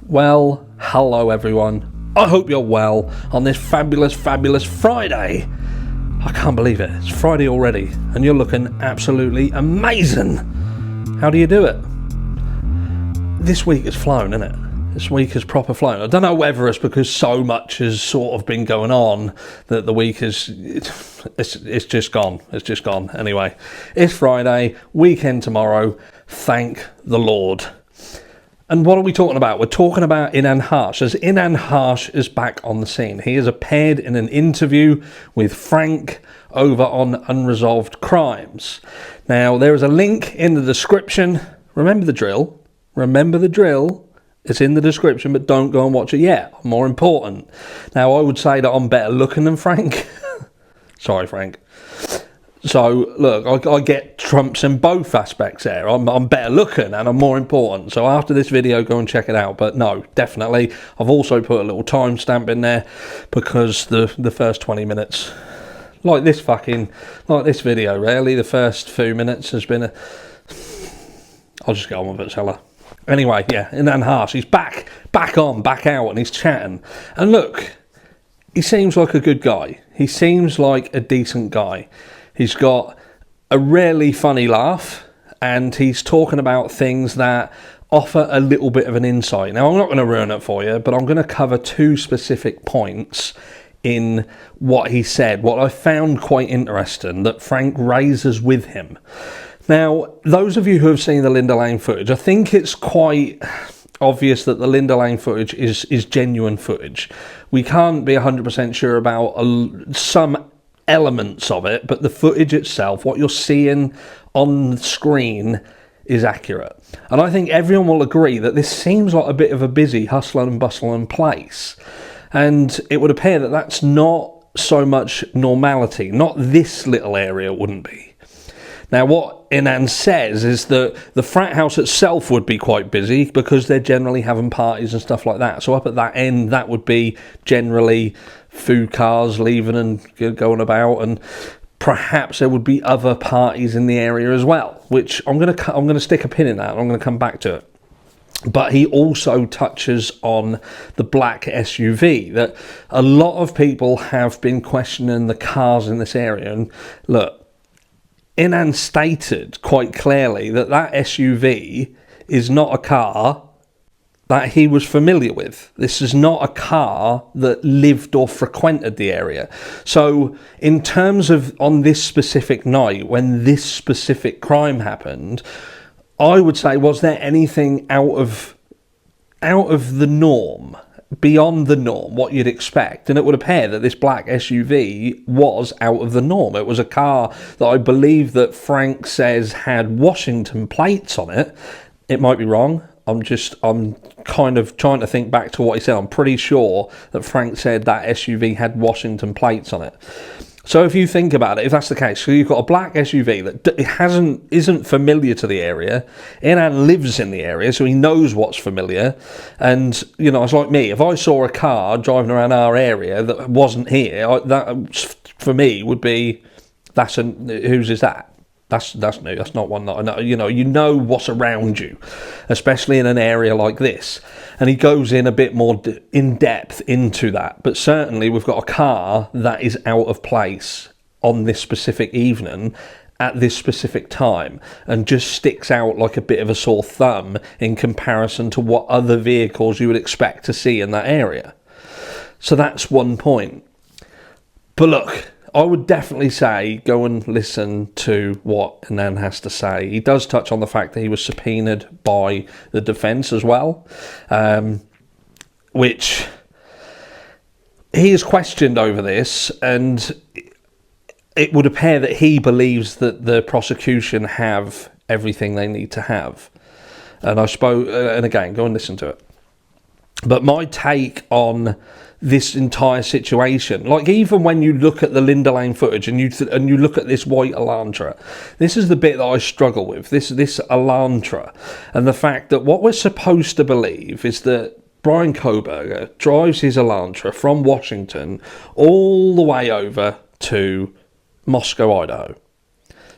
Well, hello everyone. I hope you're well on this fabulous Friday. I can't believe it. It's Friday already and you're looking absolutely amazing. How do you do it? This week has flown, isn't it? This week has proper flown. I don't know whether it's because so much has sort of been going on that the week is it's just gone. It's just gone. Anyway, it's Friday, weekend tomorrow. Thank the Lord. And what are we talking about? We're talking about Inan Harsh, as Inan Harsh is back on the scene. He has appeared in an interview with Frank over on Unresolved Crimes. Now, there is a link in the description. Remember the drill. Remember the drill. It's in the description, but don't go and watch it yet. More important. Now, I would say that I'm better looking than Frank. Sorry, Frank. So, look, I get trumps in both aspects there. I'm better looking and I'm more important. So after this video, go and check it out. But no, definitely. I've also put a little timestamp in there because the first 20 minutes, like this video, really, the first few minutes has been I'll just get on with it, shall I? Anyway, yeah, Inan Harsh, he's back out, and he's chatting. And look, he seems like a good guy. He seems like a decent guy. He's got a really funny laugh, and he's talking about things that offer a little bit of an insight. Now, I'm not going to ruin it for you, but I'm going to cover two specific points in what he said, what I found quite interesting that Frank raises with him. Now, those of you who have seen the Linda Lane footage, I think it's quite obvious that the Linda Lane footage is genuine footage. We can't be 100% sure about some elements of it, but the footage itself, what you're seeing on the screen, is accurate. And I think everyone will agree that this seems like a bit of a busy hustling and bustling place. And it would appear that that's not so much normality. Not this little area wouldn't be. Now, what Inan says is that the frat house itself would be quite busy because they're generally having parties and stuff like that. So up at that end, that would be generally food cars leaving and going about, and perhaps there would be other parties in the area as well, which I'm going to stick a pin in that, and I'm going to come back to it. But he also touches on the black SUV, that a lot of people have been questioning the cars in this area. And look, Inan stated quite clearly that SUV is not a car that he was familiar with. This is not a car that lived or frequented the area. So in terms of on this specific night, when this specific crime happened, I would say, was there anything out of the norm, beyond the norm, what you'd expect? And it would appear that this black SUV was out of the norm. It was a car that I believe that Frank says had Washington plates on it. It might be wrong. I'm kind of trying to think back to what he said. I'm pretty sure that Frank said that SUV had Washington plates on it. So if you think about it, if that's the case, so you've got a black SUV that isn't familiar to the area. Inan lives in the area, so he knows what's familiar. And, you know, it's like me. If I saw a car driving around our area that wasn't here, that for me would be, whose is that? That's new. That's not one that I know. You know what's around you, especially in an area like this. And he goes in a bit more in depth into that. But certainly we've got a car that is out of place on this specific evening at this specific time, and just sticks out like a bit of a sore thumb in comparison to what other vehicles you would expect to see in that area. So that's one point. But look, I would definitely say go and listen to what Inan has to say. He does touch on the fact that he was subpoenaed by the defence as well, which he is questioned over this, and it would appear that he believes that the prosecution have everything they need to have. And I spoke, and again, go and listen to it. But my take on this entire situation, like even when you look at the Linda Lane footage and you look at this white Elantra, this is the bit that I struggle with, this Elantra, and the fact that what we're supposed to believe is that Bryan Kohberger drives his Elantra from Washington all the way over to Moscow, Idaho.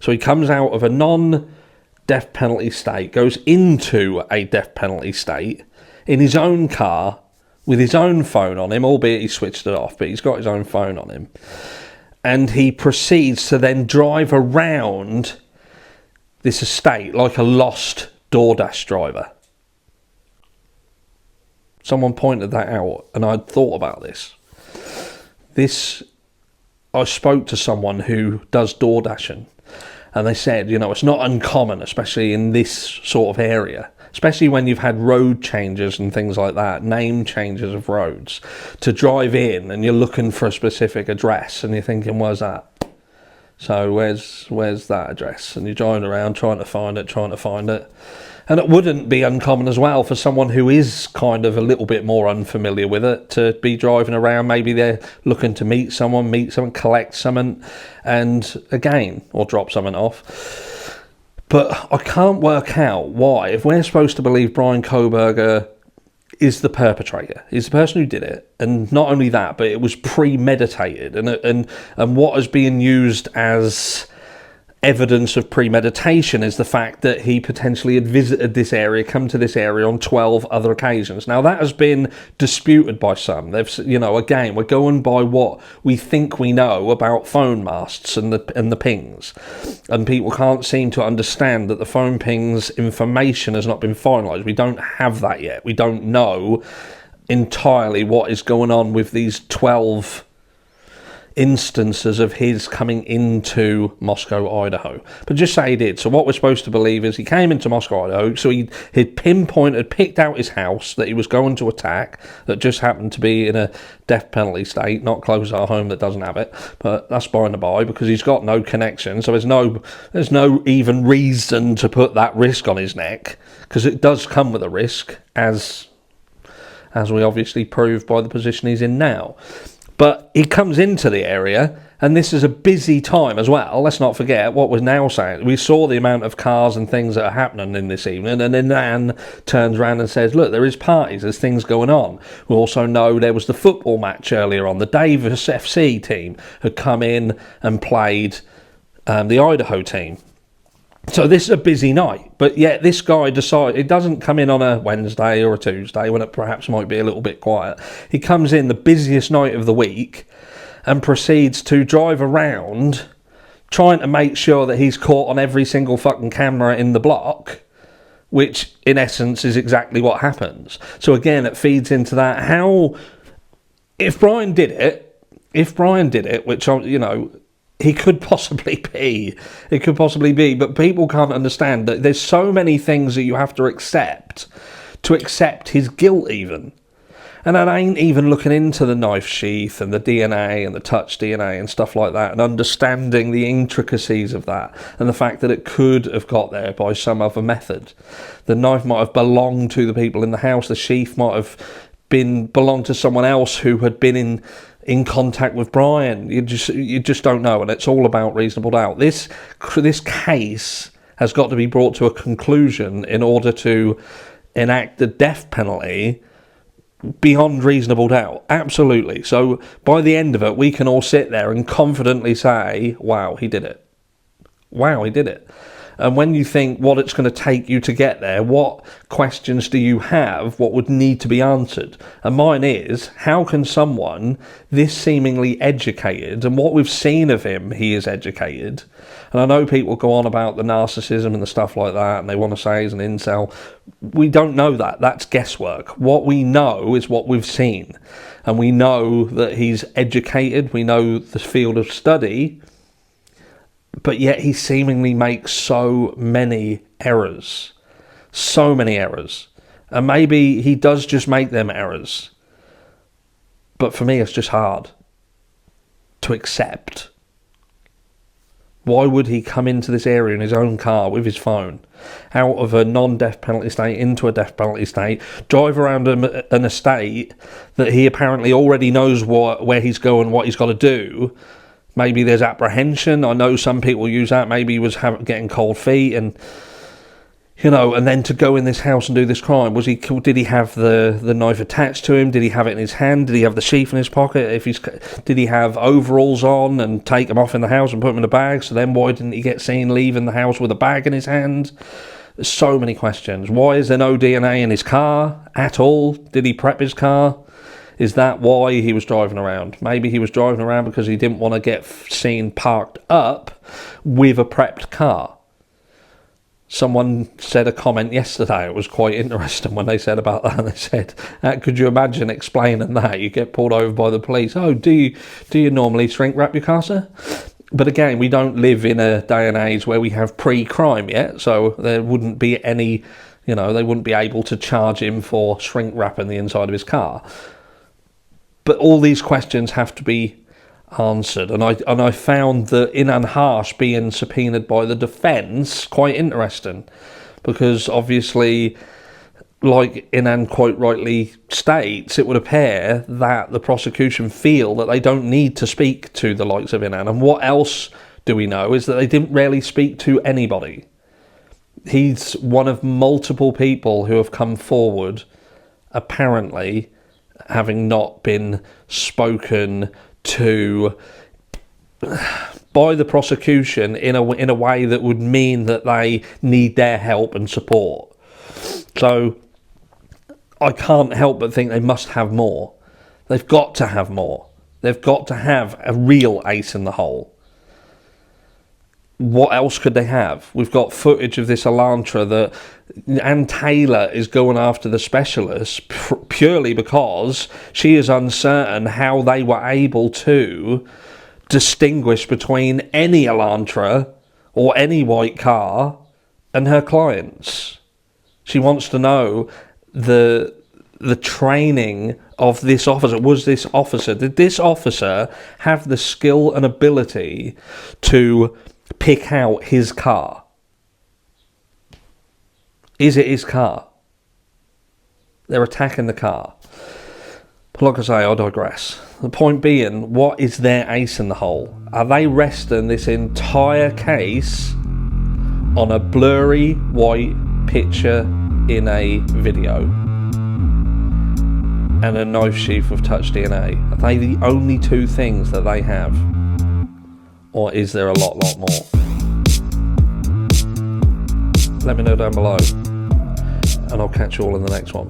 So he comes out of a non-death penalty state, goes into a death penalty state in his own car with his own phone on him, albeit he switched it off, but he's got his own phone on him. And he proceeds to then drive around this estate like a lost DoorDash driver. Someone pointed that out, and I'd thought about this. I spoke to someone who does DoorDashing, and they said, it's not uncommon, especially in this sort of area, especially when you've had road changes and things like that, name changes of roads, to drive in and you're looking for a specific address and you're thinking, where's that? So where's that address? And you're driving around trying to find it. And it wouldn't be uncommon as well for someone who is kind of a little bit more unfamiliar with it to be driving around. Maybe they're looking to meet someone, collect something, and again, or drop something off. But I can't work out why, if we're supposed to believe Brian Kohberger is the perpetrator, he's the person who did it, and not only that, but it was premeditated, and what is being used as evidence of premeditation is the fact that he potentially had visited this area, come to this area on 12 other occasions. Now that has been disputed by some. They've, again, we're going by what we think we know about phone masts and the pings, and people can't seem to understand that the phone pings information has not been finalised. We don't have that yet. We don't know entirely what is going on with these 12 instances of his coming into Moscow, Idaho. But just say he did. So what we're supposed to believe is he came into Moscow, Idaho, so he'd picked out his house that he was going to attack, that just happened to be in a death penalty state, not close to our home that doesn't have it, but that's by and by, because he's got no connection, so there's no even reason to put that risk on his neck, because it does come with a risk, as we obviously prove by the position he's in now. But he comes into the area, and this is a busy time as well. Let's not forget what we're now saying. We saw the amount of cars and things that are happening in this evening, and then Inan turns around and says, look, there is parties, there's things going on. We also know there was the football match earlier on. The Davis FC team had come in and played the Idaho team. So this is a busy night, but yet this guy decided, it doesn't come in on a Wednesday or a Tuesday when it perhaps might be a little bit quiet. He comes in the busiest night of the week and proceeds to drive around trying to make sure that he's caught on every single fucking camera in the block, which in essence is exactly what happens. So again, it feeds into that. How, if Brian did it, which, he could possibly be. It could possibly be, but people can't understand that there's so many things that you have to accept his guilt even. And I ain't even looking into the knife sheath and the DNA and the touch DNA and stuff like that, and understanding the intricacies of that, and the fact that it could have got there by some other method. The knife might have belonged to the people in the house. The sheath might have belonged to someone else who had been in contact with Brian. You just don't know, and it's all about reasonable doubt. This case has got to be brought to a conclusion in order to enact the death penalty beyond reasonable doubt. Absolutely. So by the end of it, we can all sit there and confidently say, wow, he did it. Wow, he did it. And when you think what it's going to take you to get there, what questions do you have? What would need to be answered? And mine is, how can someone this seemingly educated, and what we've seen of him, he is educated. And I know people go on about the narcissism and the stuff like that, and they want to say he's an incel. We don't know that. That's guesswork. What we know is what we've seen. And we know that he's educated. We know the field of study. But yet he seemingly makes so many errors. So many errors. And maybe he does just make them errors. But for me, it's just hard to accept. Why would he come into this area in his own car with his phone, out of a non-death penalty state into a death penalty state, drive around an estate that he apparently already knows where he's going, what he's got to do? Maybe there's apprehension. I know some people use that. Maybe he was getting cold feet, and and then to go in this house and do this crime. Did he have the knife attached to him? Did he have it in his hand? Did he have the sheath in his pocket? Did he have overalls on and take them off in the house and put them in a bag? So then why didn't he get seen leaving the house with a bag in his hand? There's so many questions. Why is there no DNA in his car at all? Did he prep his car? Is that why he was driving around? Maybe he was driving around because he didn't want to get seen parked up with a prepped car. Someone said a comment yesterday, it was quite interesting when they said about that. They said, could you imagine explaining that? You get pulled over by the police. Oh, do you normally shrink wrap your car, sir? But again, we don't live in a day and age where we have pre-crime yet, so there wouldn't be any, they wouldn't be able to charge him for shrink wrapping the inside of his car. But all these questions have to be answered, and I found that Inan Harsh being subpoenaed by the defence quite interesting, because obviously, like Inan quite rightly states, it would appear that the prosecution feel that they don't need to speak to the likes of Inan. And what else do we know is that they didn't really speak to anybody. He's one of multiple people who have come forward, apparently, having not been spoken to by the prosecution in a way that would mean that they need their help and support. So I can't help but think they must have more. They've got to have more. They've got to have a real ace in the hole. What else could they have? We've got footage of this Elantra that Ann Taylor is going after the specialist purely because she is uncertain how they were able to distinguish between any Elantra or any white car and her clients. She wants to know the training of this officer. Did this officer have the skill and ability to pick out his car? Is it his car? They're attacking the car. But like I say, I digress. The point being, what is their ace in the hole? Are they resting this entire case on a blurry white picture in a video and a knife sheath with touch DNA? Are they the only two things that they have? Or is there a lot more? Let me know down below, and I'll catch you all in the next one.